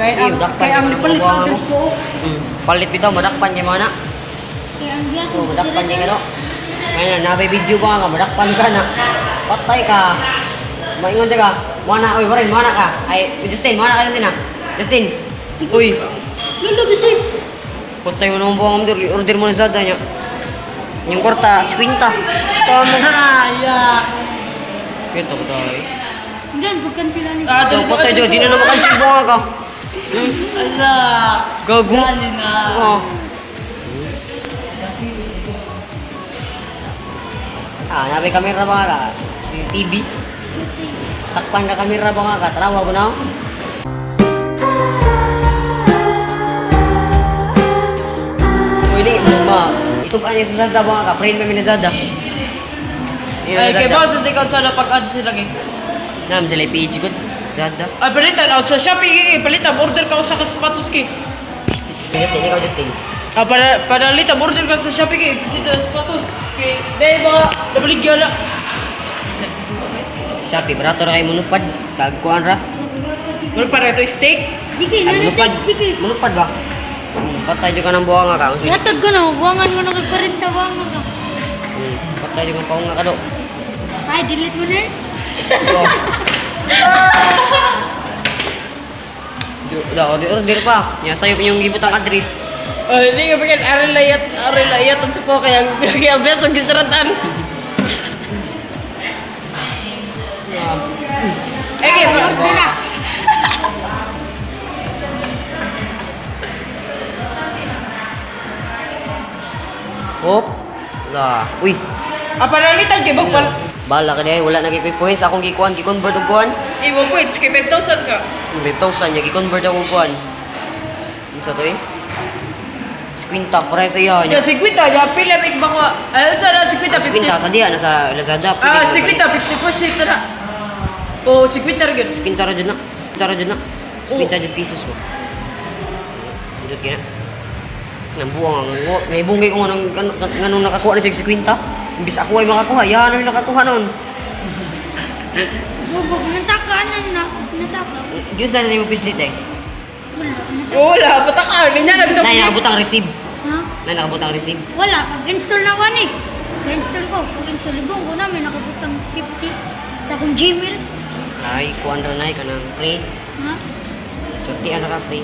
Kaya ang palit ang dress ko. Palit bitaw, madakpan niya mga na. Kaya ang biyak. So, madakpan niya gano. Ngayon, nabay video ko nga, madakpan ka na. Patay ka. Maingon siya ka. Mana, uy, Warren, mana ka. Ay, Justin, mana ka Justin ha. Justin. Uy. Lalo kasi. Patay mo naman buwang order mo na Zada niya. Yung kwarta, 50. Tama. Ya. Kito ko tayo. Diyan, pagkan sila ni. So, patay dyan, di na naman kansin bunga ka. Ala. Gago. Dali na. Oo. Nabi kamera ba ka? TV. Takpan ka kamera ba ka? Tarawa ko na. Uy, ma. Ito ba niya sa Zada ba ka? Print kami na Zada. Ay, kay boss, hindi ka sila pag-add sila eh. Nam sila page ko. Zada. Ay, palitan ako sa Shopee, palitan, order ka sa sapatos kay. Justin, ikaw Justin. Palitan, order ka sa Shopee kay, kasi sa sapatos. Kay, dahil mga nabaligyan na. Shopee, barato na kayo munupad. Kagkuhan ra. Ano pa ito, steak? Jiki, Ay, munupad. Jiki. Munupad ba? Patay juga ng buwang ka. Yatag ko na, buwangan mo na kagkarinta, buwangan ka. Patay juga ng paunga ka do. Ay, delete mo na eh. Order pa. Nya sayo yung gibutang address. Oh, hindi ka bagay, arilayat ang supo, kaya bias ang gisaratan. Eh, kaya ba? Dala. Hop. Lah. Uy. Panalitan kay Bagpal. Bala ka diay, wala na kay points akong gi-convert og kuan. Ibo points, kay 5,000 ka. 5,000 nya gi-convert akong kuan. Unsa to eh? Quinta para sa iya. Ya, 50, ya, pila may bako. Ayun sa 50, 50. Quinta sa diha na sa Lazada. 50, 50% na. Oh, 50 rin yun. Quinta ra jud na. Quinta ra jud na. 50 pesos mo. Jud kina. Nang buwang ang may bungay ko nganong nakakuha na siya sa 50. Imbis ako ay makakuha, yan ang nakakuha nun. Bugog, nataka na. Nataka. Yun sana na yung pislit eh. Wala, pataka. Hindi niya nabitang Nay, nakabutang receive. Ha? Nay, nakabutang receive. Wala, pag-install na wan eh. Pag-install ko, pag-install ibong ko namin nakabutang 50 sa akong Gmail. Ay, kuhan ra na ka ng free. Ha? Sortian na ka free.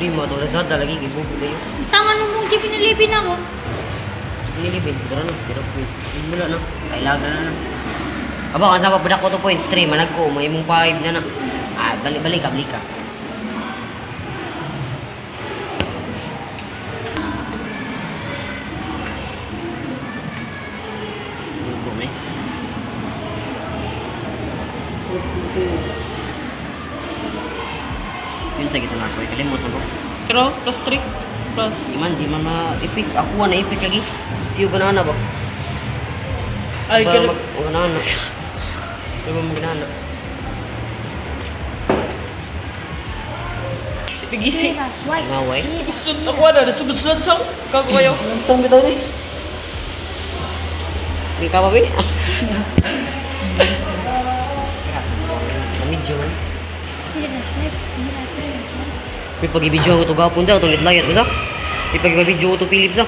Free mo, itong Lazada lagi, gibubo kayo. Tangan mo mong pinilipin ako. Nilibin, pero no, pero wala na. Kailangan na na. Aba, kan sa papadak ko 2 points, 3, manag ko, may mong 5 na na. Balik ka. Yun sa gito na ako, kalimot mo ko. Pero, plus 3. Plus. Di man ma-epic. Ako na epic lagi. Siyo banana ba? Ay, kaya. Banana. Siyo ba banana? Nagisi. Ngaway. Sunod ako na, nasubod-sunod sa kako kayo. Saan bitaw ni? Hindi ka ba ba? Medyo. May pag-ibidyo ako ito gapon sa, itong litlayat ko sa. May pag-ibidyo ko ito Philips sa.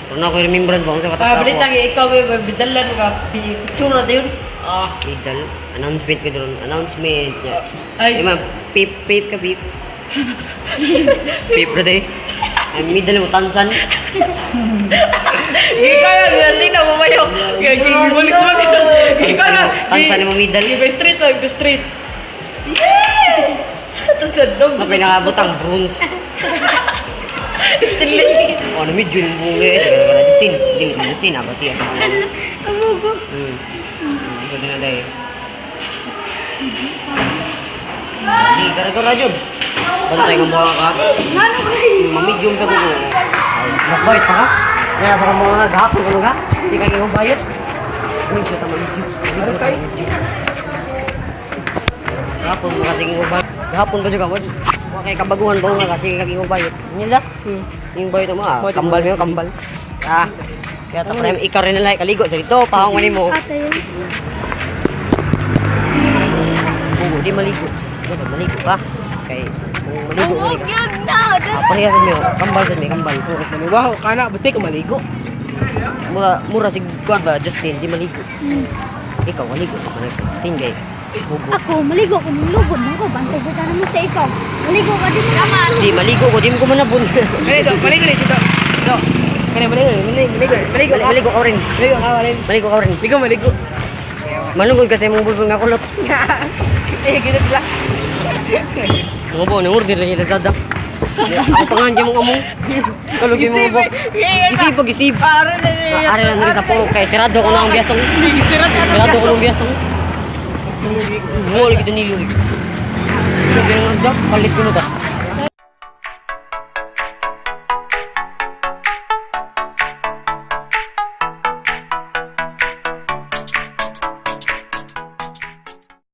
Pero na ako remembrance ba kung sa katas ako. Balitang ikaw, bidalan ka. Picture na yun. Bidal. Announcement ko doon. Announcement. Ay. Ay, ma'am. Pip ka, pip. Pip na day. Ay, middle mo, tansan. Ikaw na, sino mo ba yun? Gibulis-bulis. Ikaw na. Tansan mo middle. Iba street, iba street. Tansan, dog. Mas may nakabutang bronze. Stainless. Ano, medyo yung bunga eh. Sige na Justin. Hindi, Justin ah. Pati ah. Amugo. Ito din na day. Hindi, gara-gara dyan. Bantay ng buha ka. Ngano kayo? Mamidyong sa gulo. Magbayad pa ka? Kaya baka mga gahapon ka nga? Hindi ka yung bayad? Uy, siya tama medyo. Gahapon mo kasi yung bayad. Gahapon ka juga. Mga kay kabaguhan ba nga kasi kaging yung bayad. Yan lang. Yung bayad mo kambal mo yung kambal. Kaya tapos na yung ikaw rin nila kaligo sa dito. Pahangunin mo. Ate yun. Oo, di maligo. Maligo ka. Kay kung maligo mo ni ka. Yun na! Pahiya sa miyo, kambal sa miyo, kambal. Maniwaho ka na, buti ka maligo. Mura si kuan ba Justin, di maligo. Ikaw maligo sa kanang Justin gay. Bugo. Ako, maligo ko, lugod mo ko. Bantay ko naman sa ikaw. Maligo ka din naman. Di maligo ko, di mo ko manabon. Maligo dito. Dito. Kaya maligo. Maligo ka rin. Maligo ka rin. Maligo ka rin. Ikaw maligo. Malungkot kasi mong bulbul nga kulot. Eh, gina sila. Mga po, nangurdir na niya sa dak. Ako pangan dyan mong among. Kalugin mo po. Isip. Para na niya. Ari lang rin sa puro kay sirado ko na ang biyasong. Sirado ko ng biyasong. Buwal kita nilulig. Sabi ng agdak, palit ko na ta.